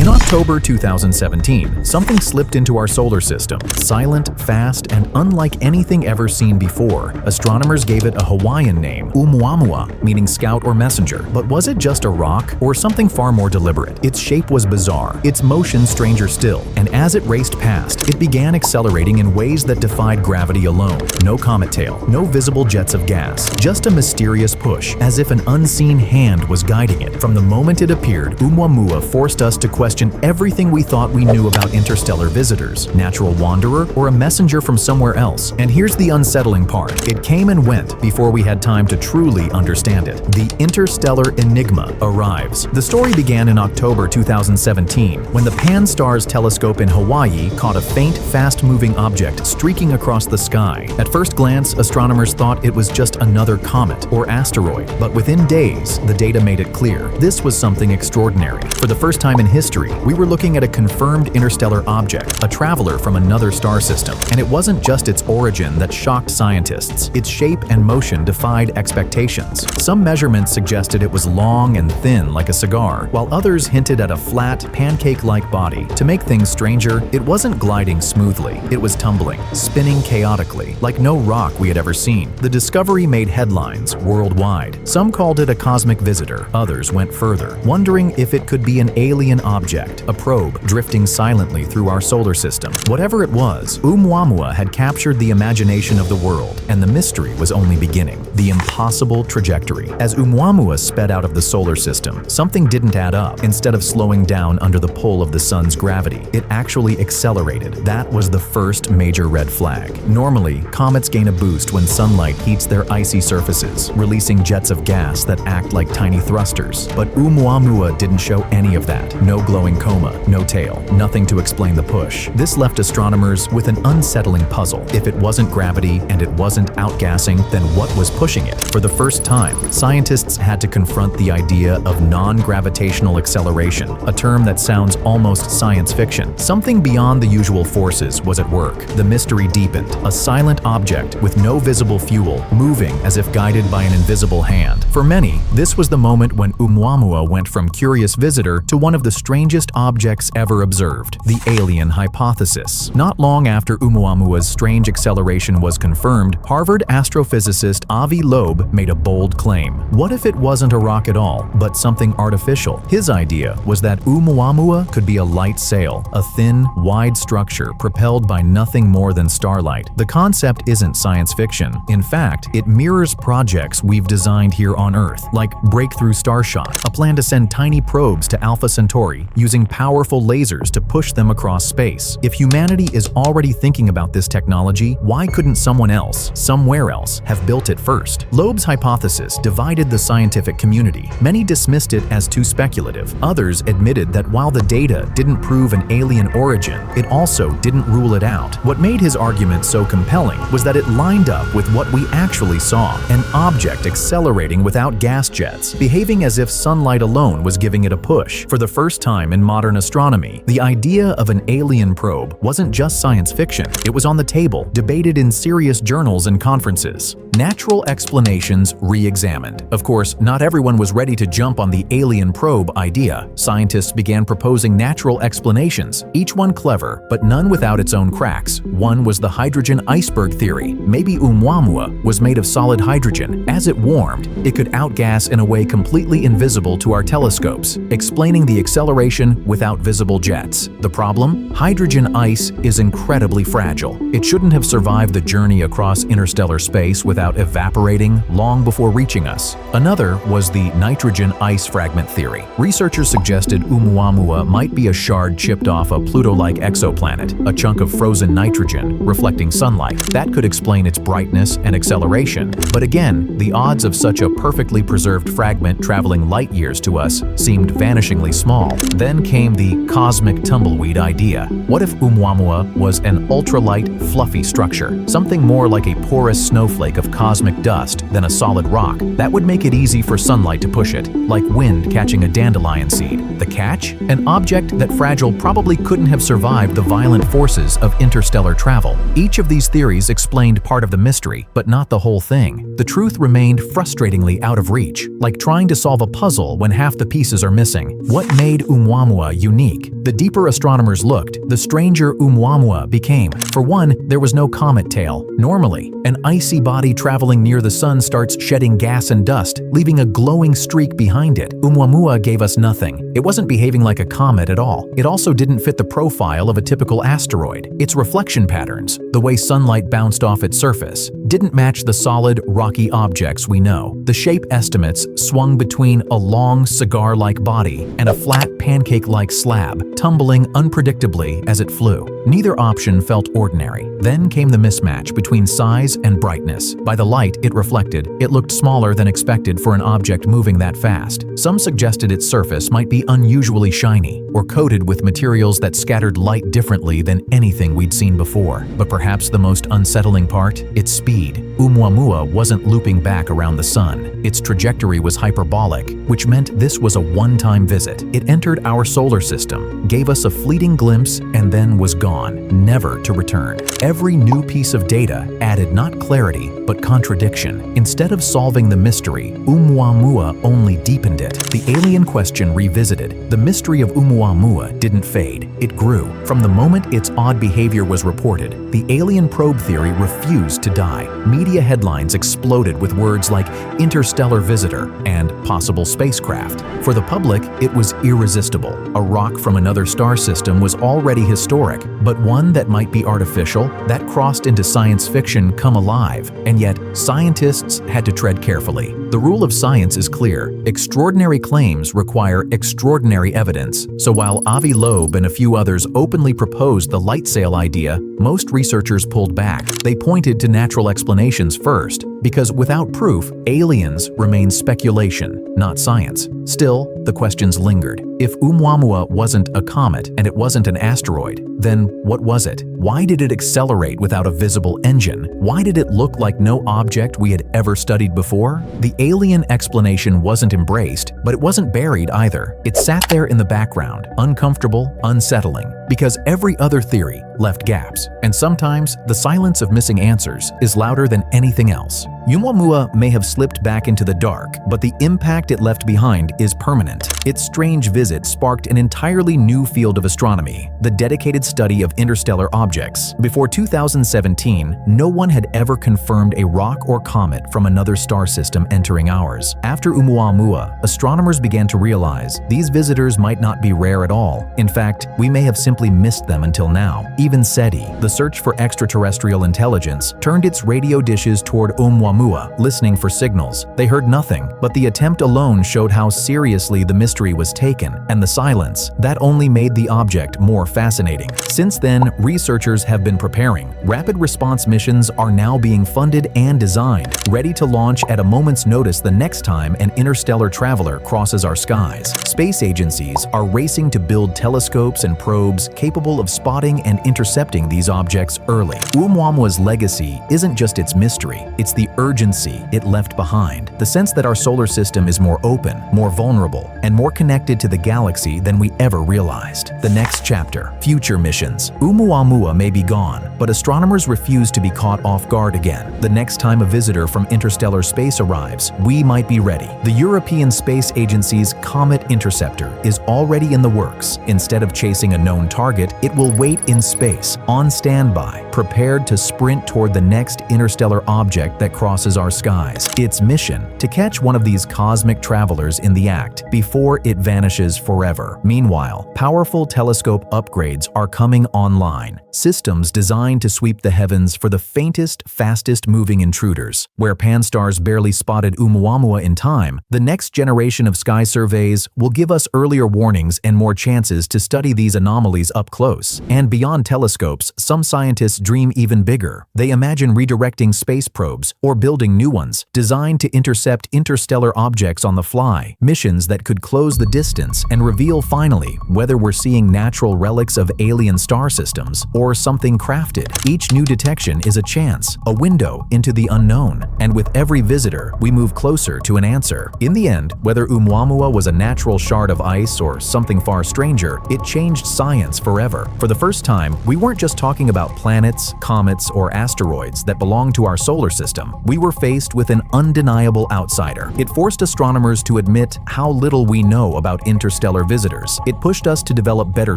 In October 2017, something slipped into our solar system. Silent, fast, and unlike anything ever seen before. Astronomers gave it a Hawaiian name, Oumuamua, meaning scout or messenger. But was it just a rock or something far more deliberate? Its shape was bizarre, its motion stranger still, and as it raced past, it began accelerating in ways that defied gravity alone. No comet tail, no visible jets of gas, just a mysterious push, as if an unseen hand was guiding it. From the moment it appeared, Oumuamua forced us to question everything we thought we knew about interstellar visitors, natural wanderer, or a messenger from somewhere else. And here's the unsettling part. It came and went before we had time to truly understand it. The interstellar enigma arrives. The story began in October 2017, when the Pan-STARRS telescope in Hawaii caught a faint, fast-moving object streaking across the sky. At first glance, astronomers thought it was just another comet or asteroid, but within days, the data made it clear this was something extraordinary. For the first time in history, we were looking at a confirmed interstellar object, a traveler from another star system. And it wasn't just its origin that shocked scientists. Its shape and motion defied expectations. Some measurements suggested it was long and thin like a cigar, while others hinted at a flat, pancake-like body. To make things stranger, it wasn't gliding smoothly. It was tumbling, spinning chaotically, like no rock we had ever seen. The discovery made headlines worldwide. Some called it a cosmic visitor, others went further, wondering if it could be an alien object, a probe drifting silently through our solar system. Whatever it was, Oumuamua had captured the imagination of the world, and the mystery was only beginning. The impossible trajectory. As Oumuamua sped out of the solar system, something didn't add up. Instead of slowing down under the pull of the sun's gravity, it actually accelerated. That was the first major red flag. Normally, comets gain a boost when sunlight heats their icy surfaces, releasing jets of gas that act like tiny thrusters. But Oumuamua didn't show any of that. No glowing coma, no tail, nothing to explain the push. This left astronomers with an unsettling puzzle. If it wasn't gravity and it wasn't outgassing, then what was pushing it? For the first time, scientists had to confront the idea of non-gravitational acceleration, a term that sounds almost science fiction. Something beyond the usual forces was at work. The mystery deepened. A silent object with no visible fuel, moving as if guided by an invisible hand. For many, this was the moment when Oumuamua went from curious visitor to one of the strangest objects ever observed, the alien hypothesis. Not long after Oumuamua's strange acceleration was confirmed, Harvard astrophysicist Avi Loeb made a bold claim. What if it wasn't a rock at all, but something artificial? His idea was that Oumuamua could be a light sail, a thin, wide structure propelled by nothing more than starlight. The concept isn't science fiction. In fact, it mirrors projects we've designed here on Earth, like Breakthrough Starshot, a plan to send tiny probes to Alpha Centauri using powerful lasers to push them across space. If humanity is already thinking about this technology, why couldn't someone else, somewhere else, have built it first? Loeb's hypothesis divided the scientific community. Many dismissed it as too speculative. Others admitted that while the data didn't prove an alien origin, it also didn't rule it out. What made his argument so compelling was that it lined up with what we actually saw, an object accelerating without gas jets, behaving as if sunlight alone was giving it a push. For the first time in modern astronomy, the idea of an alien probe wasn't just science fiction. It was on the table, debated in serious journals and conferences. Natural explanations re-examined. Of course, not everyone was ready to jump on the alien probe idea. Scientists began proposing natural explanations, each one clever, but none without its own cracks. One was the hydrogen iceberg theory. Maybe Oumuamua was made of solid hydrogen. As it warmed, it could outgas in a way completely invisible to our telescopes, explaining the acceleration without visible jets. The problem? Hydrogen ice is incredibly fragile. It shouldn't have survived the journey across interstellar space without evaporating long before reaching us. Another was the nitrogen ice fragment theory. Researchers suggested Oumuamua might be a shard chipped off a Pluto-like exoplanet, a chunk of frozen nitrogen reflecting sunlight. That could explain its brightness and acceleration. But again, the odds of such a perfectly preserved fragment traveling light years to us seemed vanishingly small. Then came the cosmic tumbleweed idea. What if Oumuamua was an ultralight, fluffy structure, something more like a porous snowflake of cosmic dust than a solid rock? That would make it easy for sunlight to push it, like wind catching a dandelion seed. The catch? An object that fragile probably couldn't have survived the violent forces of interstellar travel. Each of these theories explained part of the mystery, but not the whole thing. The truth remained frustratingly out of reach, like trying to solve a puzzle when half the pieces are missing. What made Oumuamua Oumuamua unique. The deeper astronomers looked, the stranger Oumuamua became. For one, there was no comet tail. Normally, an icy body traveling near the sun starts shedding gas and dust, leaving a glowing streak behind it. Oumuamua gave us nothing. It wasn't behaving like a comet at all. It also didn't fit the profile of a typical asteroid. Its reflection patterns, the way sunlight bounced off its surface, didn't match the solid, rocky objects we know. The shape estimates swung between a long, cigar-like body and a flat, pancake-like slab, tumbling unpredictably as it flew. Neither option felt ordinary. Then came the mismatch between size and brightness. By the light it reflected, it looked smaller than expected for an object moving that fast. Some suggested its surface might be unusually shiny or coated with materials that scattered light differently than anything we'd seen before. But perhaps the most unsettling part? Its speed. Oumuamua wasn't looping back around the sun. Its trajectory was hyperbolic, which meant this was a one-time visit. It entered our solar system, gave us a fleeting glimpse, and then was gone, never to return. Every new piece of data added not clarity, but contradiction. Instead of solving the mystery, Oumuamua only deepened it. The alien question revisited. The mystery of Oumuamua didn't fade. It grew. From the moment its odd behavior was reported, the alien probe theory refused to die. Media headlines exploded with words like interstellar visitor and possible spacecraft. For the public, it was irresistible. A rock from another star system was already historic, but one that might be artificial, that crossed into science fiction come alive. And yet, scientists had to tread carefully. The rule of science is clear. Extraordinary claims require extraordinary evidence. So while Avi Loeb and a few others openly proposed the light sail idea, most researchers pulled back. They pointed to natural explanations first, because without proof, aliens remain speculation, not science. Still, the questions lingered. If Oumuamua wasn't a comet and it wasn't an asteroid, then what was it? Why did it accelerate without a visible engine? Why did it look like no object we had ever studied before? The alien explanation wasn't embraced, but it wasn't buried either. It sat there in the background, uncomfortable, unsettling, because every other theory left gaps. And sometimes, the silence of missing answers is louder than anything else. Oumuamua may have slipped back into the dark, but the impact it left behind is permanent. Its strange visit sparked an entirely new field of astronomy, the dedicated study of interstellar objects. Before 2017, no one had ever confirmed a rock or comet from another star system entering ours. After Oumuamua, astronomers began to realize these visitors might not be rare at all. In fact, we may have simply missed them until now. Even SETI, the search for extraterrestrial intelligence, turned its radio dishes toward Oumuamua, listening for signals. They heard nothing, but the attempt alone showed how seriously the mystery was taken, and the silence, that only made the object more fascinating. Since then, researchers have been preparing. Rapid response missions are now being funded and designed, ready to launch at a moment's notice the next time an interstellar traveler crosses our skies. Space agencies are racing to build telescopes and probes capable of spotting and intercepting these objects early. Oumuamua's legacy isn't just its mystery, it's the urgency it left behind. The sense that our solar system is more open, more vulnerable, and more connected to the galaxy than we ever realized. The next chapter, future missions. Oumuamua may be gone, but astronomers refuse to be caught off guard again. The next time a visitor from interstellar space arrives, we might be ready. The European Space Agency's Comet Interceptor is already in the works. Instead of chasing a known target, it will wait in space, on standby, prepared to sprint toward the next interstellar object that crosses our skies. Its mission: to catch one of these cosmic travelers in the act before it vanishes forever. Meanwhile, powerful telescope upgrades are coming online. Systems designed to sweep the heavens for the faintest, fastest-moving intruders. Where Pan-STARRS barely spotted Oumuamua in time, the next generation of sky surveys will give us earlier warnings and more chances to study these anomalies up close. And beyond telescopes, some scientists dream even bigger. They imagine redirecting space probes or building new ones, designed to intercept interstellar objects on the fly, missions that could close the distance and reveal finally whether we're seeing natural relics of alien star systems or something crafted. Each new detection is a chance, a window into the unknown, and with every visitor, we move closer to an answer. In the end, whether Oumuamua was a natural shard of ice or something far stranger, it changed science forever. For the first time, we weren't just talking about planets, comets, or asteroids that belong to our solar system. We were faced with an undeniable outsider. It forced astronomers to admit how little we know about interstellar visitors. It pushed us to develop better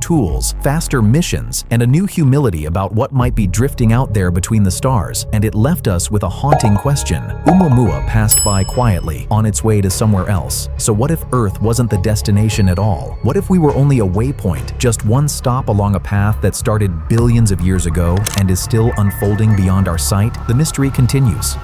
tools, faster missions, and a new humility about what might be drifting out there between the stars. And it left us with a haunting question. Oumuamua passed by quietly, on its way to somewhere else. So what if Earth wasn't the destination at all? What if we were only a waypoint, just one stop along a path that started billions of years ago and is still unfolding beyond our sight? The mystery continues.